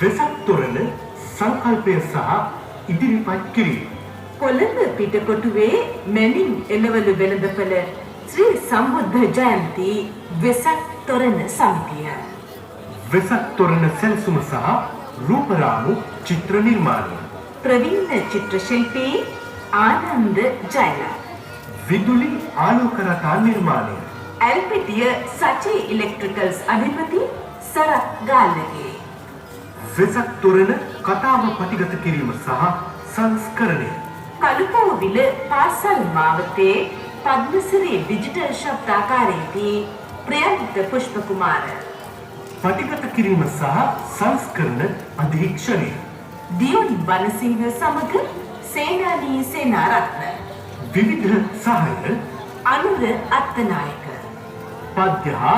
වෙසක් තොරණ සංකල්පය සහ ඉදිරිපත් කිරීම. කොළඹ පිටකොටුවේ මැණින් එළවලු වෙළඳපළ ශ්‍රී සම්බුද්ධ ජයන්ති වෙසක් තොරණ සමිතිය. වෙසක් තොරණ සැලසුම සහ රූපරාමු චිත්‍ර නිර්මාණය. ප්‍රවීණ චිත්‍ර ශිල්පී ආනන්ද ජයලත්. විදුලි ආලෝක රටා නිර්මාණය. ඇල්පිටිය සචි ඉලෙක්ට්‍රිකල්ස් අධිපති සරත් ගාල්ලගේ. වෙසක් තොරණ කතාව පටිගත කිරීම සහ සංස්කරණය. කළුපෝවිල පාසල් මාවතේ පද්මසිරි ඩිජිටල් ශබ්දාකාරයේදී ප්‍රියන්ත පුෂ්පකුමාර. පටිගත කිරීම සහ සංස්කරණ අධීක්ෂණය. දියුන් වනසිංහ සමග සේනානී සේනාරත්න. විවිධ සහාය අනුර අත්තනායක. පද්‍ය හා